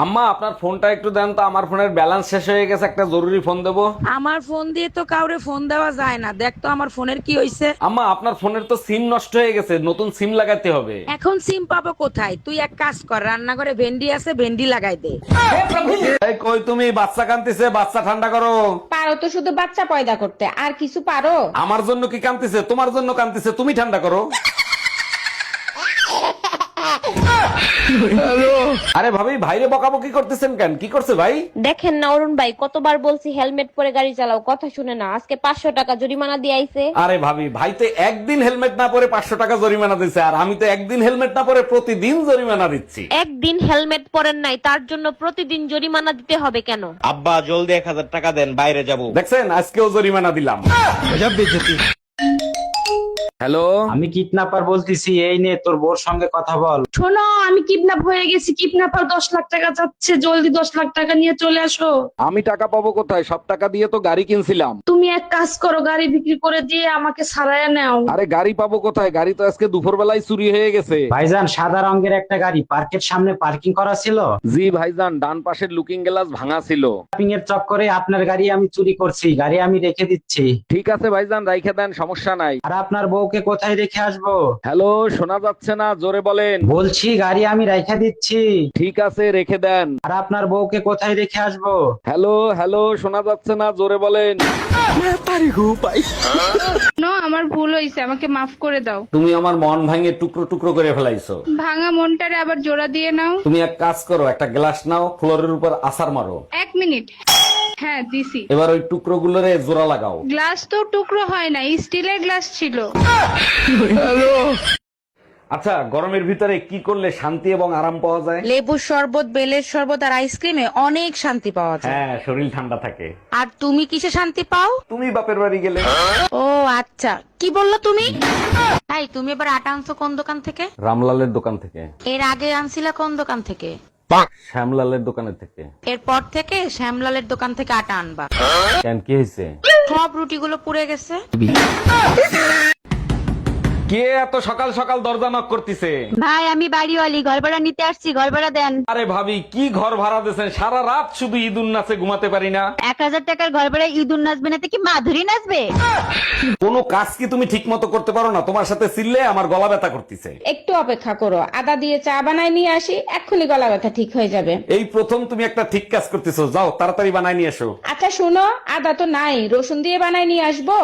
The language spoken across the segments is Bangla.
আম্মা আপনার ফোনটা একটু দেন তো, আমার ফোনের ব্যালেন্স শেষ হয়ে গেছে, একটা জরুরি ফোন দেবো। আমার ফোন দিয়ে তো কাউরে ফোন দেওয়া যায় না, দেখ তো আমার ফোনের কি হইছে। আম্মা আপনার ফোনের তো সিম নষ্ট হয়ে গেছে, নতুন সিম লাগাতে হবে। এখন সিম পাবো কোথায়? তুই এক কাজ কর, রান্নাঘরে ভেন্ডি আছে, ভেন্ডি লাগাই দে। এই কই তুমি, বাচ্চা কান্তিছে, বাচ্চা ঠান্ডা করো। পারো তো শুধু বাচ্চা পয়দা করতে, আর কিছু পারো? আমার জন্য কি কান্তিছে? তোমার জন্য কান্তিছে, তুমি ঠান্ডা করো। আরে ভাবি, ভাইরে বকাবকি করতেছেন কেন? কি করছে ভাই? দেখেন না অরুণ ভাই, কতবার বলছি হেলমেট পরে গাড়ি চালাও, কথা শুনে না। আজকে 500 টাকা জরিমানা দিয়ে আইছে। আরে ভাবি, ভাই তো একদিন হেলমেট না পরে 500 টাকা জরিমানা দিচ্ছে, আর আমি তো একদিন হেলমেট না পরে প্রতিদিন জরিমানা দিচ্ছি। একদিন হেলমেট পরেন নাই, তার জন্য প্রতিদিন জরিমানা দিতে হবে কেন? আব্বা জলদি 1000 টাকা দেন, বাইরে যাব। দেখছেন, আজকেও জরিমানা দিলাম। হ্যালো, আমি কিডন্যাপার বলতেছি, এই নে তোর বোর সঙ্গে কথা বল। শোনো, আমি কিডন্যাপ হয়ে গেছি। কিডন্যাপার 10 লাখ টাকা চাচ্ছে, জলদি 10 লাখ টাকা নিয়ে চলে আসো। আমি টাকা পাবো কোথায়? সব টাকা দিয়ে তো গাড়ি কিনছিলাম। তুমি এক কাজ করো, গাড়ি বিক্রি করে দিয়ে আমাকে সারায় নাও। আরে গাড়ি পাবো কোথায়? গাড়ি তো আজকে দুপুর বেলায় চুরি হয়ে গেছে। ভাইজান, সাদা রঙের একটা গাড়ি পার্কের সামনে পার্কিং করা ছিল। জি ভাইজান, ডান পাশের লুকিং গ্লাস ভাঙা ছিল। শপিং এর চক্করে আপনার গাড়ি আমি চুরি করছি, গাড়ি আমি রেখে দিচ্ছি। ঠিক আছে ভাইজান, রাইখে দেন, সমস্যা নাই। আর আপনার বউকে কোথায় রেখে আসবো? হ্যালো, শোনা যাচ্ছে না, জোরে বলেন। বলছি গাড়ি আমি রেখে দিচ্ছি। ঠিক আছে, রেখে দেন। আর আপনার বউকে কোথায় রেখে আসবো? হ্যালো হ্যালো, শোনা যাচ্ছে না, জোরে বলেন। আমার ভুল হয়েছে, আমাকে মাফ করে দাও। তুমি আমার মন ভাঙে টুকরো টুকরো করে ফেলাইছো। ভাঙা মনটারে আবার জোড়া দিয়ে নাও। তুমি এক কাজ করো, একটা গ্লাস নাও, ফ্লোরের উপর আছাড় মারো। 1 মিনিট। হ্যাঁ দিছি। এবার ওই টুকরো গুলোরে জোড়া লাগাও। গ্লাস তো টুকরো হয় না, স্টিলের গ্লাস ছিল। আচ্ছা, গরমের ভিতরে কি করলে শান্তি এবং আরাম পাওয়া যায়? লেবুর শরবত, বেলের শরবত আর আইসক্রিমে অনেক শান্তি পাওয়া যায়। হ্যাঁ, শরীর ঠান্ডা থাকে। আর তুমি কিসে শান্তি পাও? তুমি বাপের বাড়ি গেলে। ও আচ্ছা, কি বললো তুমি? তাই তুমি এবার আটা আনছো কোন দোকান থেকে? রামলালের দোকান থেকে। এর আগে আনছিলা কোন দোকান থেকে? শ্যামলালের দোকানের থেকে। এরপর থেকে শ্যামলালের দোকান থেকে আটা আনবা। কেন, কি হয়েছে? সব রুটিগুলো পুড়ে গেছে। কে এত সকাল সকাল দরজা নক করতেছে? ভাই, আমি বাড়িওয়ালি, ঘর ভাড়া নিতে আসছি, ঘর ভাড়া দেন। আরে ভাবি, কি ঘর ভাড়া দিয়েছেন? সারা রাত শুধু ঈদুন নাচে ঘুমাতে পারি না। 1000 টাকার ঘর ভাড়া ইঁদুর নাচবে না তো কি মাধুরী নাচবে? কোনো কাজ কি তুমি ঠিক মতো করতে পারো না? তোমার সাথে চিল্লে আমার গলা ব্যথা করতেছে। একটু অপেক্ষা করো, আদা দিয়ে চা বানাই নিয়ে আসি, এক্ষুনি গলা ব্যথা ঠিক হয়ে যাবে। এই প্রথম তুমি একটা ঠিক কাজ করতেছো, যাও তাড়াতাড়ি বানাই নিয়ে এসো। আচ্ছা শোনো, আদা তো নাই, রসুন দিয়ে বানাই নিয়ে আসবো।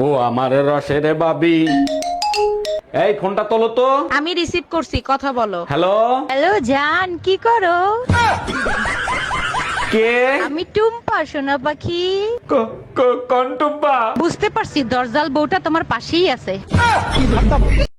ও আমার রসের বাবি, এই ফোনটা তোলো তো। আমি রিসিভ করছি, কথা বলো। হ্যালো, হ্যালো জান, কি করো? কে? আমি টুম্পা, সোনা পাখি। কন্টুব্বা। বুঝতে পারছি, দরজাল বউটা তোমার পাশেই আছে।